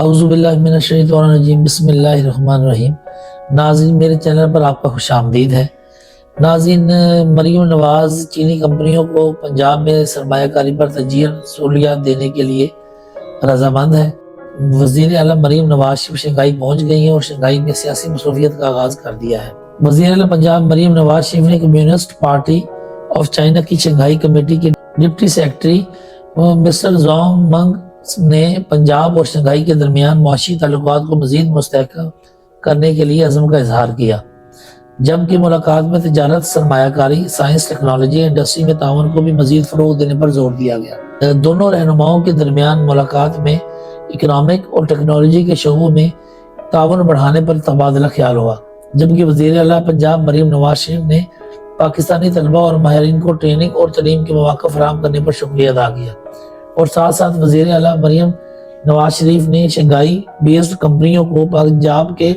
اعوذ باللہ من الشیطان الرجیم بسم اللہ الرحمن الرحیم۔ ناظرین، میرے چینل پر آپ کا خوش آمدید ہے۔ ناظرین، مریم نواز چینی کمپنیوں کو پنجاب میں سرمایہ کاری پر ترجیحی سہولیات دینے کے لیے رضامند ہے۔ وزیر اعلیٰ مریم نواز شنگھائی پہنچ گئی ہیں اور شنگھائی میں سیاسی مصروفیت کا آغاز کر دیا ہے۔ وزیر اعلیٰ پنجاب مریم نواز شریف نے کمیونسٹ پارٹی آف چائنا کی شنگھائی کمیٹی کے ڈپٹی سیکرٹری مسٹر زونگ منگ نے پنجاب اور شنگھائی کے درمیان معاشی تعلقات کو مزید مستحکم کرنے کے لیے عزم کا اظہار کیا، جبکہ ملاقات میں تجارت، سرمایہ کاری، سائنس، ٹیکنالوجی اور انڈسٹری میں تعاون کو بھی مزید فروغ دینے پر زور دیا گیا۔ دونوں رہنماؤں کے درمیان ملاقات میں اکنامک اور ٹیکنالوجی کے شعبوں میں تعاون بڑھانے پر تبادلہ خیال ہوا، جبکہ وزیر اعلیٰ پنجاب مریم نواز شریف نے پاکستانی طلباء اور ماہرین کو ٹریننگ اور تعلیم کے مواقع فراہم کرنے پر شکریہ ادا کیا، اور ساتھ ساتھ وزیر اعلیٰ مریم نواز شریف نے شنگھائی بیسڈ کمپنیوں کو پنجاب کے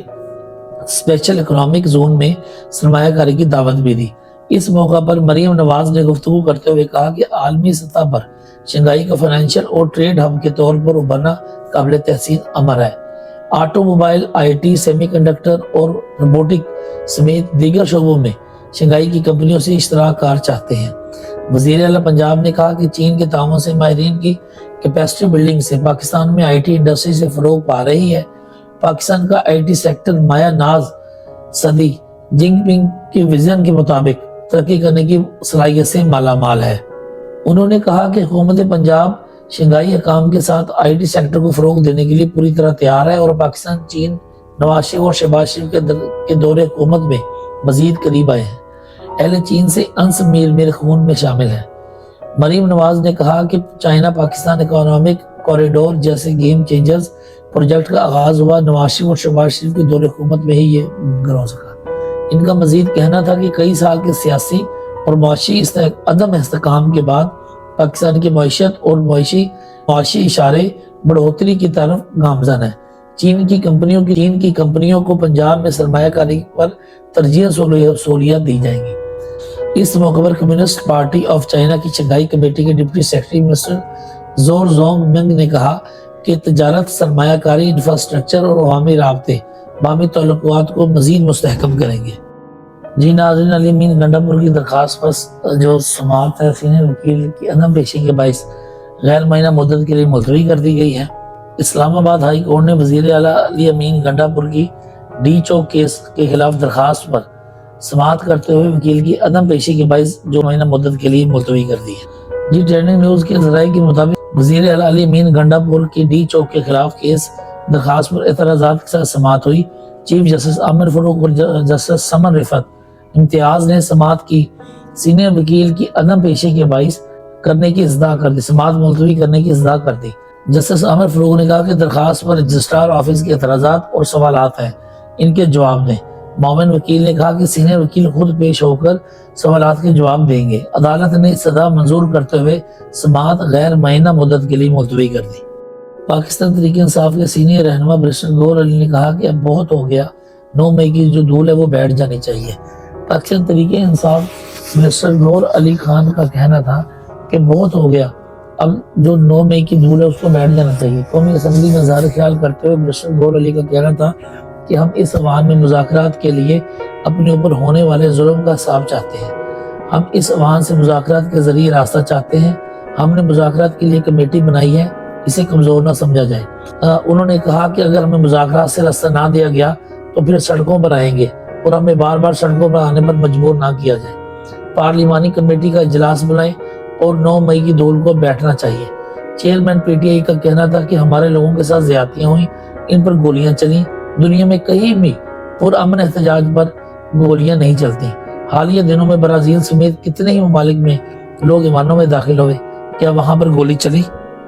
اسپیشل اکنامک زون میں سرمایہ کاری کی دعوت بھی دی۔ اس موقع پر مریم نواز نے گفتگو کرتے ہوئے کہا کہ عالمی سطح پر شنگھائی کا فائنینشیل اور ٹریڈ ہب کے طور پر ابھرنا قابل تحسین امر ہے۔ Auto mobile, I T, semi conductor اور روبوٹک سمیت دیگر شعبوں میں شنگھائی کی کمپنیوں سے اشتراک کار چاہتے ہیں۔ وزیر اعلیٰ پنجاب نے کہا کہ چین کے تعاون سے ماہرین کی کیپیسٹی بلڈنگ سے پاکستان میں آئی ٹی انڈسٹری سے فروغ پا رہی ہے۔ پاکستان کا آئی ٹی سیکٹر مایا ناز صدی جنگ پنگ کے ویژن کے مطابق ترقی کرنے کی صلاحیت سے مالا مال ہے۔ انہوں نے کہا کہ حکومت پنجاب شنگھائی حکام کے ساتھ آئی ٹی سیکٹر کو فروغ دینے کے لیے پوری طرح تیار ہے اور پاکستان چین نواز شریف اور شہباز شریف کے دور حکومت میں مزید قریب آئے ہیں۔ اہل چین سے انس میرے خون میں شامل ہے۔ مریم نواز نے کہا کہ چائنا پاکستان اکنامک کوریڈور جیسے گیم چینجرز پروجیکٹ کا آغاز ہوا نواز شریف اور شہباز شریف کے دور حکومت میں ہی یہ ممکن ہو سکا۔ ان کا مزید کہنا تھا کہ کئی سال کے سیاسی اور معاشی عدم استحکام کے بعد پاکستان کی معیشت اور معاشی اشارے بڑھوتری کی طرف گامزن ہے۔ چین کی کمپنیوں کو پنجاب میں سرمایہ کاری پر ترجیحی سہولیات دی جائیں گی۔ اس موقع پر کمیونسٹ پارٹی آف چائنا کی شنگھائی کمیٹی کے ڈپٹی سیکرٹری مسٹر زونگ منگ نے کہا کہ تجارت، سرمایہ کاری، انفراسٹرکچر اور عوامی رابطے باہمی تعلقات کو مزید مستحکم کریں گے۔ جی ناظرین، علی امین گنڈا پور کی درخواست پر جو سماعت ہے سینئر وکیل کی عدم پیشی کے باعث غیر معینہ مدت کے لیے ملتوی کر دی گئی ہے۔ اسلام آباد ہائی کورٹ نے وزیر اعلیٰ علی امین گنڈا پور کی ڈی چوک کیس کے خلاف درخواست پر سماعت کرتے ہوئے وکیل کی عدم پیشی کے باعث جو مہینہ مدت کے لیے ملتوی کر دی ہے۔ جی ٹریننگ نیوز کے ذرائع کے مطابق وزیر اعلیٰ علی امین گنڈا پور کی ڈی چوک کے خلاف کیس درخواست پر اعتراضات کے ساتھ سماعت ہوئی۔ چیف جسٹس عامر فاروق اور جسٹس سمن رفعت امتیاز نے سماعت کی سینئر وکیل کی عدم پیشی کے باعث کرنے کی اصلاح کر دی، سماعت ملتوی کرنے کی اصلاح کر دی۔ جسٹس عامر فاروق نے کہا کہ درخواست پر رجسٹرار آفس کے اعتراضات اور سوالات ہیں، ان کے جواب دیں۔ معاون وکیل نے کہا کہ سینئر وکیل خود پیش ہو کر سوالات کے جواب دیں گے۔ عدالت نے سزا منظور کرتے ہوئے سماعت غیر معینہ مدت کے لیے ملتوی کر دی۔ پاکستان تحریک انصاف کے سینئر رہنما برسٹر گور علی نے کہا کہ اب بہت ہو گیا، 9 مئی کی جو دھول ہے وہ بیٹھ جانی چاہیے۔ پاکستان تحریک انصاف برسٹر گور علی خان کا کہنا تھا کہ بہت ہو گیا، اب جو 9 مئی کی دھول ہے اس کو بیٹھ جانا چاہیے۔ قومی اسمبلی میں اظہار خیال کرتے ہوئے برسٹر گور علی کا کہنا تھا کہ ہم اس عوام میں مذاکرات کے لیے اپنے اوپر ہونے والے ظلم کا حساب چاہتے ہیں۔ ہم اس عوام سے مذاکرات کے ذریعے راستہ چاہتے ہیں۔ ہم نے مذاکرات کے لیے کمیٹی بنائی ہے، اسے کمزور نہ سمجھا جائے۔ انہوں نے کہا کہ اگر ہمیں مذاکرات سے راستہ نہ دیا گیا تو پھر سڑکوں پر آئیں گے اور ہمیں بار بار سڑکوں پر آنے پر مجبور نہ کیا جائے۔ پارلیمانی کمیٹی کا اجلاس بلائیں اور 9 مئی کی دھول کو بیٹھنا چاہیے۔ چیئرمین پی ٹی آئی کا کہنا تھا کہ ہمارے لوگوں کے ساتھ زیادتیاں ہوئیں، ان پر گولیاں چلیں۔ دنیا میں کہیں بھی پرامن احتجاج پر گولیاں نہیں چلتی۔ حالیہ دنوں میں برازیل سمیت کتنے ہی ممالک میں لوگ ایوانوں میں داخل ہوئے، کیا وہاں پر گولی چلی؟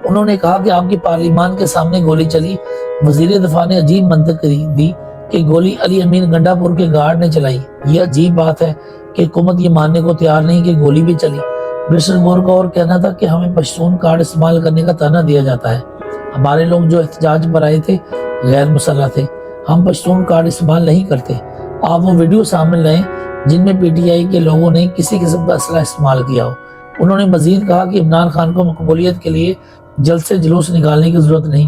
انہوں نے کہا کہ آپ کی پارلیمان کے سامنے گولی چلی۔ وزیر دفاع نے عجیب منطق دی کہ گولی علی امین گنڈا پور کے گارڈ نے چلائی۔ یہ عجیب بات ہے کہ حکومت یہ ماننے کو تیار نہیں کہ گولی بھی چلی۔ برسٹر گور کا اور کہنا تھا کہ ہمیں پشتون کارڈ استعمال کرنے کا طعنہ دیا جاتا ہے۔ ہمارے لوگ جو احتجاج پر آئے تھے غیر مسلح تھے، ہم پشتون کارڈ استعمال نہیں کرتے۔ آپ وہ ویڈیو سامنے لائیں جن میں پی ٹی آئی کے لوگوں نے کسی قسم کا اسلحہ استعمال کیا ہو۔ انہوں نے مزید کہا کہ عمران خان کو مقبولیت کے لیے جلد سے جلوس نکالنے کی ضرورت نہیں،